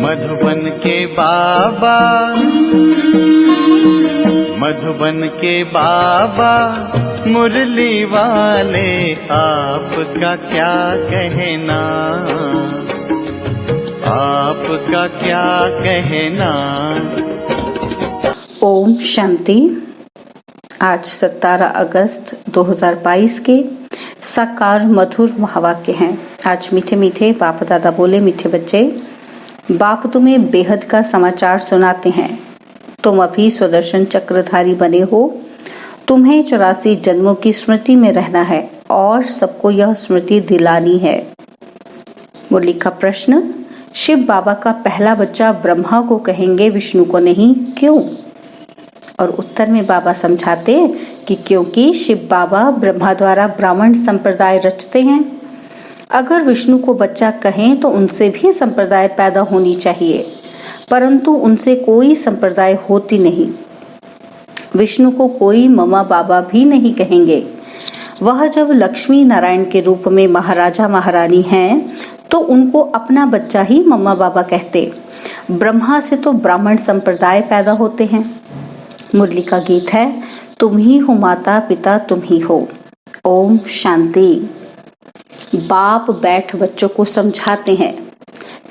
मधुबन के बाबा, मधुबन के बाबा मुरली वाले, आपका क्या कहना, आपका क्या कहना। ओम शांति। आज 17 अगस्त 2022 के साकार मधुर महावाक्य हैं। आज मीठे मीठे बाप दादा बोले, मीठे बच्चे, बाप तुम्हें बेहद का समाचार सुनाते हैं। तुम अभी स्वदर्शन चक्रधारी बने हो। तुम्हें 84 जन्मों की स्मृति में रहना है और सबको यह स्मृति दिलानी है। मुरली का प्रश्न, शिव बाबा का पहला बच्चा ब्रह्मा को कहेंगे, विष्णु को नहीं, क्यों? और उत्तर में बाबा समझाते कि क्योंकि शिव बाबा ब्रह्मा द्वारा ब्राह्मण संप्रदाय रचते हैं। अगर विष्णु को बच्चा कहें तो उनसे भी संप्रदाय पैदा होनी चाहिए, परंतु उनसे कोई संप्रदाय होती नहीं। विष्णु को कोई ममा बाबा भी नहीं कहेंगे। वह जब लक्ष्मी नारायण के रूप में महाराजा महारानी हैं तो उनको अपना बच्चा ही मम्मा बाबा कहते। ब्रह्मा से तो ब्राह्मण संप्रदाय पैदा होते हैं। मुरली का गीत है, तुम ही हो माता पिता, तुम ही हो। ओम शांति। बाप बैठ बच्चों को समझाते हैं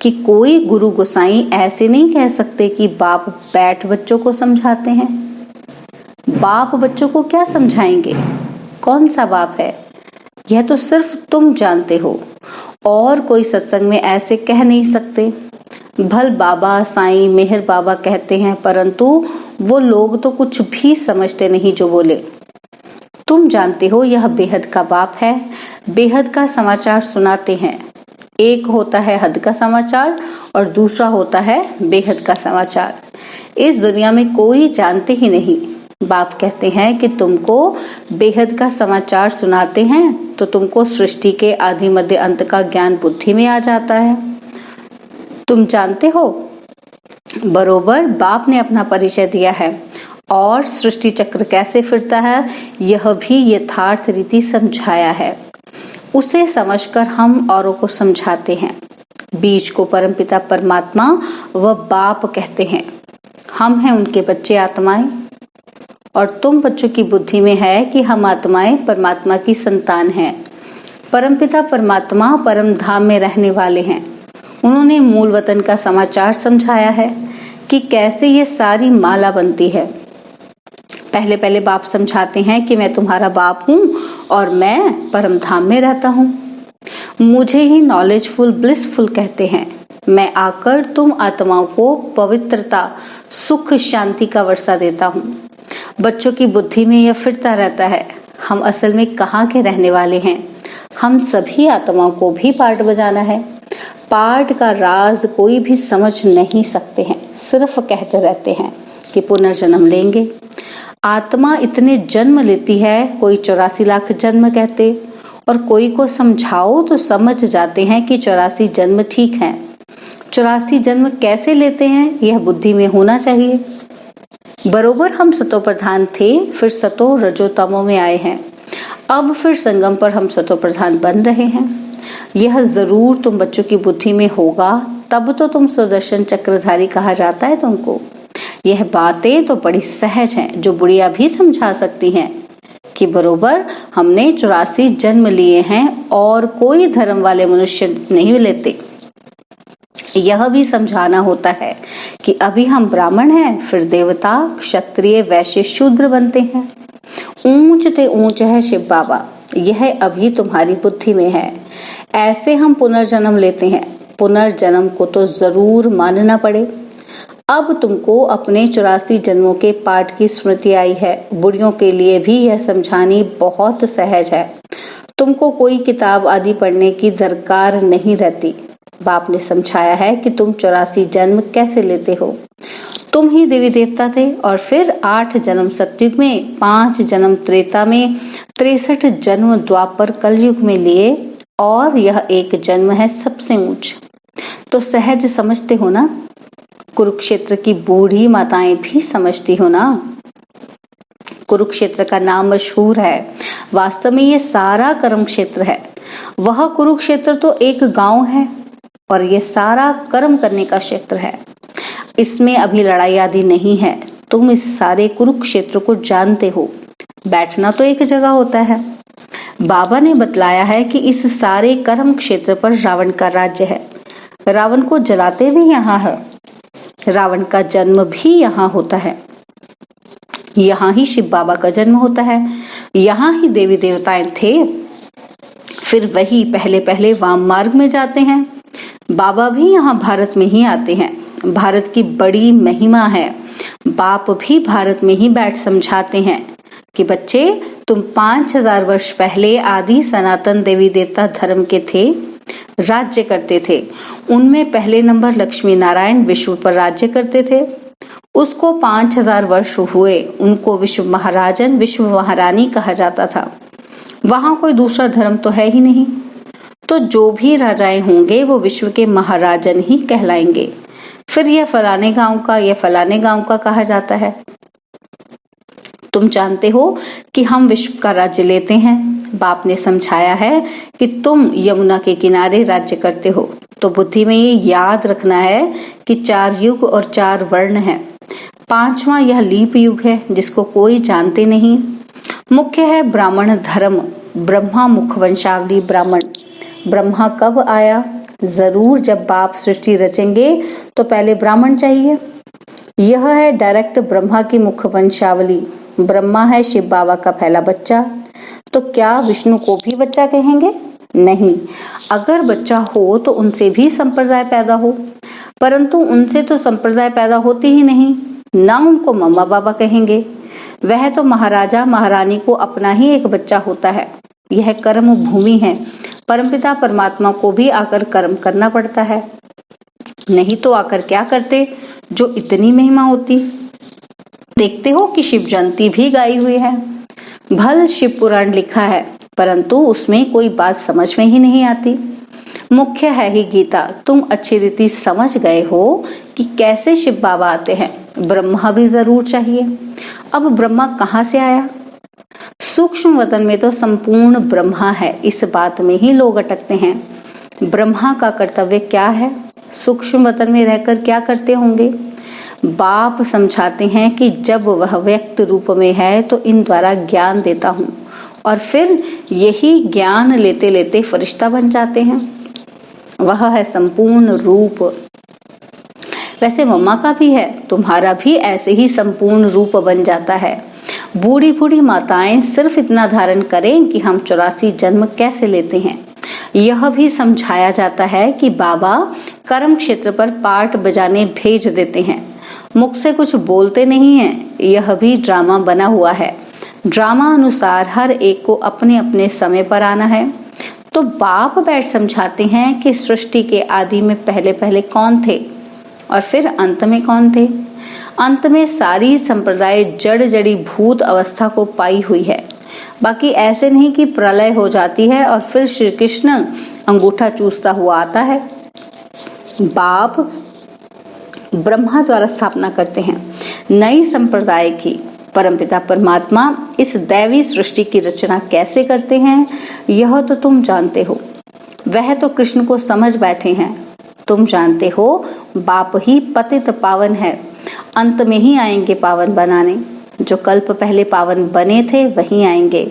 कि कोई गुरु गोसाई ऐसे नहीं कह सकते कि बाप बैठ बच्चों को समझाते हैं। बाप बच्चों को क्या समझाएंगे? कौन सा बाप है? यह तो सिर्फ तुम जानते हो और कोई सत्संग में ऐसे कह नहीं सकते। भल बाबा साईं मेहर बाबा कहते हैं, परंतु वो लोग तो कुछ भी समझते नहीं जो बोले। तुम जानते हो यह बेहद का बाप है, बेहद का समाचार सुनाते हैं। एक होता है हद का समाचार और दूसरा होता है बेहद का समाचार। इस दुनिया में कोई जानते ही नहीं। बाप कहते हैं कि तुमको बेहद का समाचार सुनाते हैं तो तुमको सृष्टि के आदि मध्य अंत का ज्ञान बुद्धि में आ जाता है। तुम जानते हो बरोबर बाप ने अपना परिचय दिया है और सृष्टि चक्र कैसे फिरता है यह भी यथार्थ रीति समझाया है। उसे समझकर हम औरों को समझाते हैं। बीज को परमपिता परमात्मा व बाप कहते हैं। हम हैं उनके बच्चे आत्माएं, और तुम बच्चों की बुद्धि में है कि हम आत्माएं परमात्मा की संतान हैं। परमपिता परमात्मा परम धाम में रहने वाले हैं। उन्होंने मूल वतन का समाचार समझाया है कि कैसे ये सारी माला बनती है। पहले पहले बाप समझाते हैं कि मैं तुम्हारा बाप हूँ और मैं परम धाम में रहता हूँ। मुझे ही नॉलेजफुल ब्लिसफुल कहते हैं। मैं आकर तुम आत्माओं को पवित्रता सुख शांति का वर्षा देता हूँ। बच्चों की बुद्धि में यह फिरता रहता है, हम असल में कहाँ के रहने वाले हैं। हम सभी आत्माओं को भी पार्ट बजाना है। पार्ट का राज कोई भी समझ नहीं सकते हैं, सिर्फ कहते रहते हैं कि पुनर्जन्म लेंगे। आत्मा इतने जन्म लेती है, कोई 84 लाख जन्म कहते, और कोई को समझाओ तो समझ जाते हैं कि 84 जन्म ठीक हैं। 84 जन्म कैसे लेते हैं यह बुद्धि में होना चाहिए। बरोबर हम सतो प्रधान थे, फिर सतो रजो तमो में आए हैं। अब फिर संगम पर हम सतो प्रधान बन रहे हैं। यह जरूर तुम बच्चों की बुद्धि में होगा, तब तो तुम सुदर्शन चक्रधारी कहा जाता है तुमको। यह बातें तो बड़ी सहज हैं, जो बुढ़िया भी समझा सकती हैं कि बरोबर हमने 84 जन्म लिए हैं और कोई धर्म वाले मनुष्य नहीं लेते। यह भी समझाना होता है कि अभी हम ब्राह्मण हैं, फिर देवता, क्षत्रिय, वैश्य, शूद्र बनते हैं। ऊंच ते ऊंच है शिव बाबा, यह अभी तुम्हारी बुद्धि में है। ऐसे हम पुनर्जन्म लेते हैं। पुनर्जन्म को तो जरूर मानना पड़े। अब तुमको अपने 84 जन्मों के पाठ की स्मृति आई है। बुढ़ियों के लिए भी यह समझानी बहुत सहज है। तुमको कोई किताब आदि पढ़ने की दरकार नहीं रहती। बाप ने समझाया है कि तुम 84 जन्म कैसे लेते हो। तुम ही देवी देवता थे और फिर 8 जन्म सतयुग में, 5 जन्म त्रेता में, 63 जन्म द्वापर कलयुग में लिए, और यह एक जन्म है सबसे ऊंच। तो सहज समझते हो ना। कुरुक्षेत्र की बूढ़ी माताएं भी समझती हो ना। कुरुक्षेत्र का नाम मशहूर है, वास्तव में ये सारा कर्म क्षेत्र है। वह कुरुक्षेत्र तो एक गांव है और ये सारा कर्म करने का क्षेत्र है। इसमें अभी लड़ाई आदि नहीं है। तुम इस सारे कुरुक्षेत्र को जानते हो। बैठना तो एक जगह होता है। बाबा ने बतलाया है कि इस सारे कर्म क्षेत्र पर रावण का राज्य है। रावण को जलाते भी यहाँ है। रावण का जन्म भी यहाँ होता है। यहाँ ही शिव बाबा का जन्म होता है। यहाँ ही देवी देवताएं थे। फिर वही पहले पहले वाम मार्ग में जाते हैं। बाबा भी यहाँ भारत में ही आते हैं। भारत की बड़ी महिमा है। बाप भी भारत में ही बैठ समझाते हैं कि बच्चे, तुम 5000 वर्ष पहले आदि सनातन देवी देवता धर्म के थे, राज्य करते थे। उनमें पहले नंबर लक्ष्मी नारायण विश्व पर राज्य करते थे। उसको 5000 वर्ष हुए, उनको विश्व महाराजन विश्व महारानी कहा जाता था। वहां कोई दूसरा धर्म तो है ही नहीं, तो जो भी राजाएं होंगे वो विश्व के महाराजन ही कहलाएंगे। फिर यह फलाने गांव का, यह फलाने गांव का कहा जाता है। तुम जानते हो कि हम विश्व का राज्य लेते हैं। बाप ने समझाया है कि तुम यमुना के किनारे राज्य करते हो, तो बुद्धि में ये याद रखना है कि 4 युग और 4 वर्ण है। 5वां यह लीप युग है, जिसको कोई जानते नहीं। मुख्य है ब्राह्मण धर्म। ब्रह्मा मुख वंशावली ब्राह्मण। ब्रह्मा कब आया? जरूर जब बाप सृष्टि रचेंगे तो पहले ब्राह्मण चाहिए। यह है डायरेक्ट ब्रह्मा की मुख वंशावली। ब्रह्मा है शिव बाबा का पहला बच्चा। तो क्या विष्णु को भी बच्चा कहेंगे? नहीं। अगर बच्चा हो तो उनसे भी संप्रदाय पैदा हो, परंतु उनसे तो संप्रदाय पैदा होती ही नहीं, ना उनको मम्मा बाबा कहेंगे। वह तो महाराजा महारानी को अपना ही एक बच्चा होता है। यह कर्म भूमि है। परमपिता परमात्मा को भी आकर कर्म करना पड़ता है, नहीं तो आकर क्या करते जो इतनी महिमा होती। देखते हो कि शिव जयंती भी गाई हुई है। भल शिव पुराण लिखा है, परंतु उसमें कोई बात समझ में ही नहीं आती। मुख्य है ही गीता। तुम अच्छी रीति समझ गए हो कि कैसे शिव बाबा आते हैं। ब्रह्मा भी जरूर चाहिए। अब ब्रह्मा कहाँ से आया? सूक्ष्म वतन में तो संपूर्ण ब्रह्मा है, इस बात में ही लोग अटकते हैं। ब्रह्मा का कर्तव्य क्या है? सूक्ष्म वतन में रहकर क्या करते होंगे? बाप समझाते हैं कि जब वह व्यक्त रूप में है तो इन द्वारा ज्ञान देता हूँ, और फिर यही ज्ञान लेते लेते फरिश्ता बन जाते हैं। वह है संपूर्ण रूप। वैसे मम्मा का भी है, तुम्हारा भी ऐसे ही संपूर्ण रूप बन जाता है। बूढ़ी बूढ़ी माताएं सिर्फ इतना धारण करें कि हम 84 जन्म कैसे लेते हैं। यह भी समझाया जाता है कि बाबा कर्म क्षेत्र पर पाठ बजाने भेज देते हैं, मुख से कुछ बोलते नहीं हैं। यह भी ड्रामा बना हुआ है। ड्रामा अनुसार हर एक को अपने अपने समय पर आना है। तो बाप बैठ समझाते हैं कि सृष्टि के आदि में पहले पहले कौन थे और फिर अंत में कौन थे। अंत में सारी संप्रदाय जड़ जड़ी भूत अवस्था को पाई हुई है। बाकी ऐसे नहीं कि प्रलय हो जाती है और फिर श्री कृष्ण अंगूठा चूसता हुआ आता है। बाप ब्रह्मा द्वारा स्थापना करते हैं नई संप्रदाय की। परमपिता परमात्मा इस दैवी सृष्टि की रचना कैसे करते हैं यह तो तुम जानते हो। वह तो कृष्ण को समझ बैठे हैं। तुम जानते हो बाप ही पतित पावन है, अंत में ही आएंगे पावन बनाने। जो कल्प पहले पावन बने थे वही आएंगे,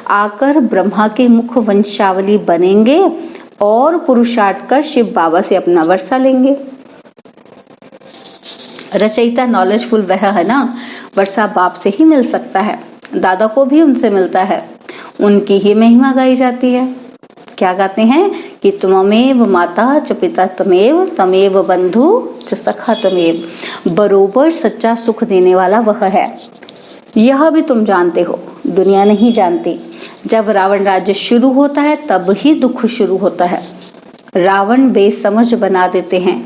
आकर ब्रह्मा के मुख वंशावली बनेंगे और पुरुषार्थ कर शिव बाबा से अपना वर्षा लेंगे। रचयिता नॉलेजफुल वह है ना, वर्षा बाप से ही मिल सकता है। दादा को भी उनसे मिलता है, उनकी ही महिमा गाई जाती है। क्या गाते हैं कि तुममेव माता च पिता तमेव, तमेव बंधु च सखा तमेव। बरोबर सच्चा सुख देने वाला वह है। यह भी तुम जानते हो, दुनिया नहीं जानती। जब रावण राज्य शुरू होता है तब ही दुख शुरू होता है। रावण बेसमझ बना देते हैं।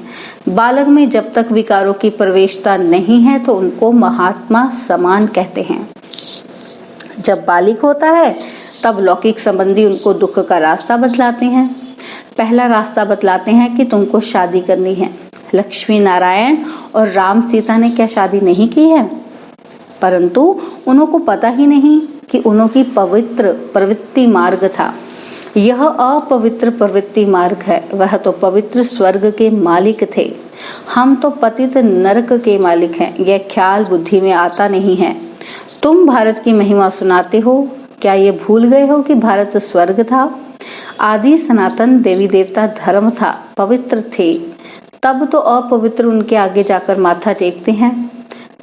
बालक में जब तक विकारों की प्रवेशता नहीं है तो उनको महात्मा समान कहते हैं। जब बालिक होता है तब लौकिक संबंधी उनको दुख का रास्ता बतलाते हैं। पहला रास्ता बतलाते हैं कि तुमको शादी करनी है। लक्ष्मी नारायण और राम सीता ने क्या शादी नहीं की है? परंतु उनको पता ही नहीं कि उनकी पवित्र प्रवृत्ति मार्ग था। यह अपवित्र प्रवृत्ति मार्ग है। वह तो पवित्र स्वर्ग के मालिक थे, हम तो पतित नरक के मालिक हैं। यह ख्याल बुद्धि में आता नहीं है। तुम भारत की महिमा सुनाते हो, क्या ये भूल गए हो कि भारत स्वर्ग था? आदि सनातन देवी देवता धर्म था, पवित्र थे। तब तो अपवित्र उनके आगे जाकर माथा टेकते हैं।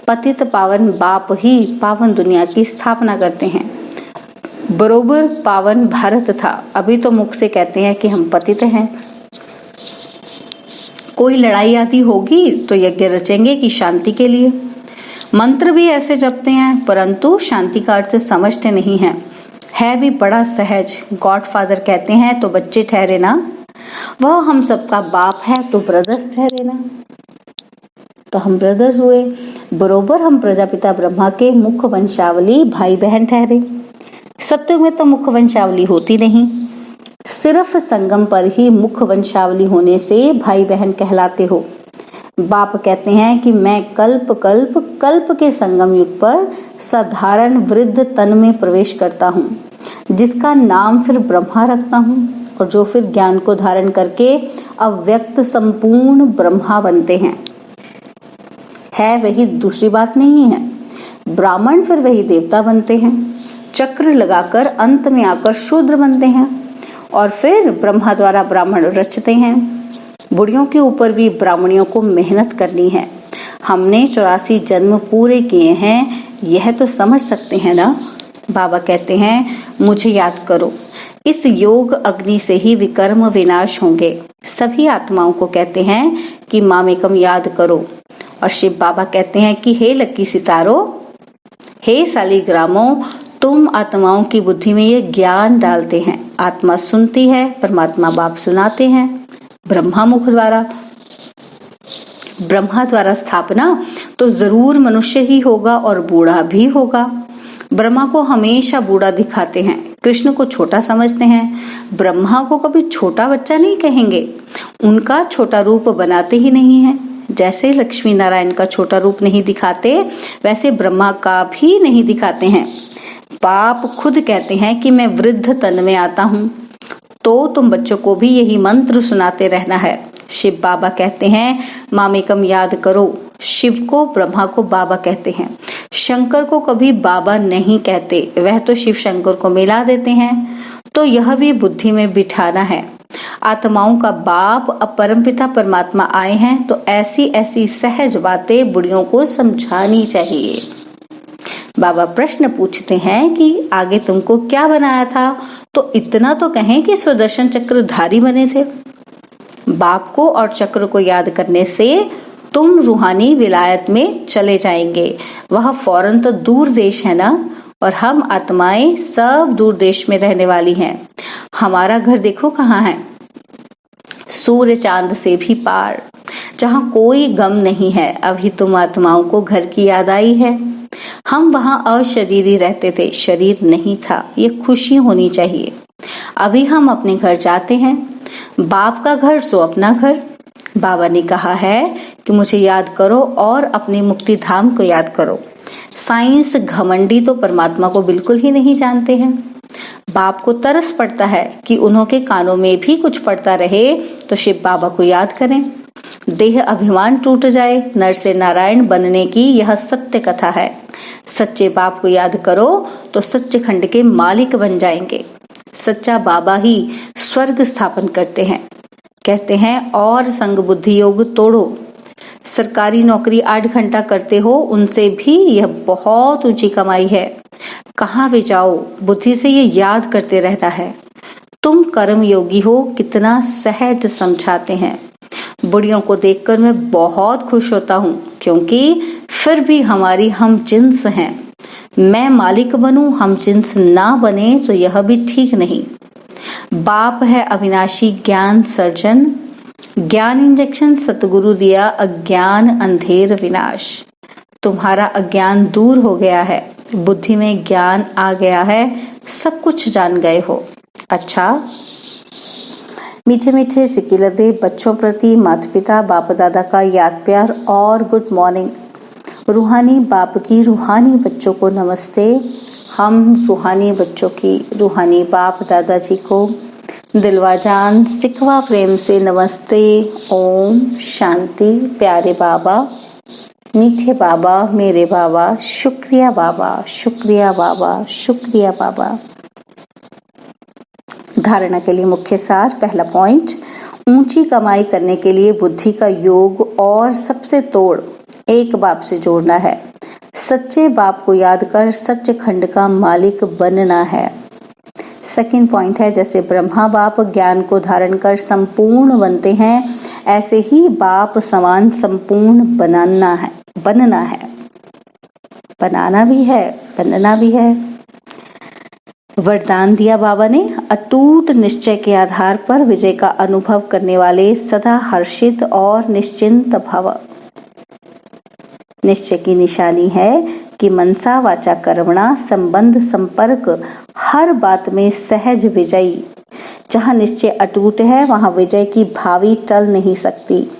पतित पावन बाप ही पावन दुनिया की स्थापना करते हैं। बरोबर पावन भारत था, अभी तो मुख से कहते हैं कि हम पतित हैं। कोई लड़ाई आदि होगी तो यज्ञ रचेंगे कि शांति के लिए। मंत्र भी ऐसे जपते हैं, परंतु शांति का अर्थ समझते नहीं हैं। है भी बड़ा सहज। गॉडफादर कहते हैं तो बच्चे ठहरे ना, वह हम सबका बाप है तो ब्रदर्स ठहरे ना। तो हम ब्रदर्स हुए, बरोबर हम प्रजापिता ब्रह्मा के मुख वंशावली भाई बहन ठहरे। सत्युग में तो मुख वंशावली होती नहीं, सिर्फ संगम पर ही मुख वंशावली होने से भाई बहन कहलाते हो। बाप कहते हैं कि मैं कल्प कल्प कल्प के संगम युग पर साधारण वृद्ध तन में प्रवेश करता हूँ, जिसका नाम फिर ब्रह्मा रखता हूँ, और जो फिर ज्ञान को धारण करके अव्यक्त संपूर्ण ब्रह्मा बनते हैं। है वही, दूसरी बात नहीं है। ब्राह्मण फिर वही देवता बनते हैं, चक्र लगाकर अंत में आकर शूद्र बनते हैं, और फिर ब्रह्मा द्वारा ब्राह्मण रचते हैं। बुढ़ियों के ऊपर भी ब्राह्मणियों को मेहनत करनी है। हमने 84 जन्म पूरे किए हैं, यह तो समझ सकते हैं ना। बाबा कहते हैं मुझे याद करो, इस योग अग्नि से ही विकर्म विनाश होंगे। सभी आत्माओं को कहते हैं कि मामेकम याद करो, और शिव बाबा कहते हैं कि हे लक्की सितारो, हे सालिग्रामों, तुम आत्माओं की बुद्धि में ये ज्ञान डालते हैं। आत्मा सुनती है, परमात्मा बाप सुनाते हैं। ब्रह्मा मुख द्वारा, ब्रह्मा द्वारा स्थापना तो जरूर मनुष्य ही होगा और बूढ़ा भी होगा। ब्रह्मा को हमेशा बूढ़ा दिखाते हैं, कृष्ण को छोटा समझते हैं। ब्रह्मा को कभी छोटा बच्चा नहीं कहेंगे, उनका छोटा रूप बनाते ही नहीं है। जैसे लक्ष्मी नारायण का छोटा रूप नहीं दिखाते, वैसे ब्रह्मा का भी नहीं दिखाते हैं। बाप खुद कहते हैं कि मैं वृद्ध तन में आता हूँ, तो तुम बच्चों को भी यही मंत्र सुनाते रहना है। शिव बाबा कहते हैं मामेकम याद करो। शिव को ब्रह्मा को बाबा कहते हैं, शंकर को कभी बाबा नहीं कहते, वह तो शिव शंकर को मिला देते हैं। तो यह भी बुद्धि में बिठाना है। आत्माओं का बाप अपरमपिता परमात्मा आए हैं, तो ऐसी ऐसी सहज बातें बुढ़ियों को समझानी चाहिए। बाबा प्रश्न पूछते हैं कि आगे तुमको क्या बनाया था? तो इतना तो कहें कि सुदर्शन चक्रधारी बने थे। बाप को और चक्र को याद करने से तुम रूहानी विलायत में चले जाएंगे। वह फौरन तो दूर देश है ना, और हम आत्माएं सब दूर देश में रहने वाली हैं। हमारा घर देखो कहाँ है, सूर्य चांद से भी पार, जहाँ कोई गम नहीं है। अभी तुम आत्माओं को घर की याद आई है। हम वहाँ अशरीरी रहते थे, शरीर नहीं था। ये खुशी होनी चाहिए। अभी हम अपने घर जाते हैं। बाप का घर सो अपना घर। बाबा ने कहा है कि मुझे याद करो और अपने मुक्ति धाम को याद करो। साइंस घमंडी तो परमात्मा को बिल्कुल ही नहीं जानते हैं। बाप को तरस पड़ता है कि उन्हों के कानों में भी कुछ पड़ता रहे, तो शिव बाबा को याद करें। देह अभिमान टूट जाए, नर से नारायण बनने की यह सत्य कथा है। सच्चे बाप को याद करो तो सच्चे खंड के मालिक बन जाएंगे। सच्चा बाबा ही स्वर्ग स्थापन करते हैं। कहते हैं और संग बुद्धि योग तोड़ो। सरकारी नौकरी 8 घंटा करते हो, उनसे भी यह बहुत ऊंची कमाई है। कहाँ भी जाओ बुद्धि से ये याद करते रहता है। तुम कर्म योगी हो, कितना सहज समझाते हैं। बुढ़ियों को देखकर मैं बहुत खुश होता हूँ, क्योंकि फिर भी हमारी हम जिन्स हैं। मैं मालिक बनूं, हम जिन्स ना बने तो यह भी ठीक नहीं। बाप है अविनाशी ज्ञान सर्जन, ज्ञान इंजेक्शन सतगुरु दिया, अज्ञान अंधेर विनाश। तुम्हारा अज्ञान दूर हो गया है, बुद्धि में ज्ञान आ गया है, सब कुछ जान गए हो। अच्छा, मीठे मीठे सिकिलदे बच्चों प्रति माता पिता बाप दादा का याद प्यार और गुड मॉर्निंग। रूहानी बाप की रूहानी बच्चों को नमस्ते। हम रूहानी बच्चों की रूहानी बाप दादाजी को दिलवाजान सिकवा प्रेम से नमस्ते। ओम शांति। प्यारे बाबा, मीठे बाबा, मेरे बाबा, शुक्रिया बाबा, शुक्रिया बाबा, शुक्रिया बाबा। धारणा के लिए मुख्य सार। पहला पॉइंट, ऊंची कमाई करने के लिए बुद्धि का योग और सबसे तोड़ एक बाप से जोड़ना है। सच्चे बाप को याद कर सच्चखंड का मालिक बनना है। सेकंड पॉइंट है, जैसे ब्रह्मा बाप ज्ञान को धारण कर संपूर्ण बनते हैं, ऐसे ही बाप समान संपूर्ण बनना है। बनाना भी है, बनना भी है। वरदान दिया बाबा ने, अटूट निश्चय के आधार पर विजय का अनुभव करने वाले सदा हर्षित और निश्चिंत भव। निश्चय की निशानी है कि मनसा वाचा कर्मणा संबंध संपर्क हर बात में सहज विजयी। जहाँ निश्चय अटूट है वहाँ विजय की भावी टल नहीं सकती।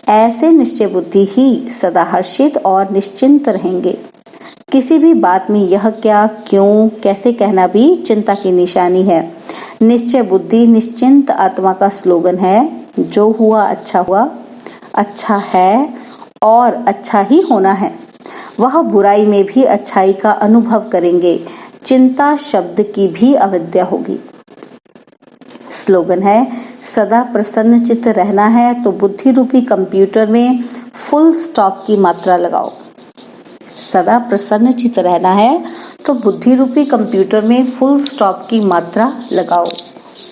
ऐसे निश्चय बुद्धि ही सदा हर्षित और निश्चिंत रहेंगे। किसी भी बात में यह क्या, क्यों, कैसे कहना भी चिंता की निशानी है। निश्चय बुद्धि निश्चिंत आत्मा का स्लोगन है। जो हुआ, अच्छा है और अच्छा ही होना है। वह बुराई में भी अच्छाई का अनुभव करेंगे। चिंता शब्द की भी अविद्या होगी। स्लोगन है, सदा प्रसन्न चित्त रहना है तो बुद्धि रूपी कंप्यूटर में फुल स्टॉप की मात्रा लगाओ। सदा प्रसन्न चित्त रहना है तो बुद्धि रूपी कंप्यूटर में फुल स्टॉप की मात्रा लगाओ।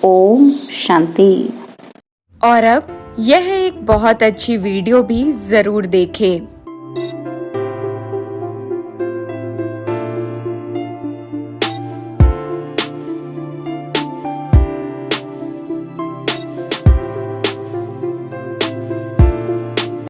ओम शांति। और अब यह एक बहुत अच्छी वीडियो भी जरूर देखें।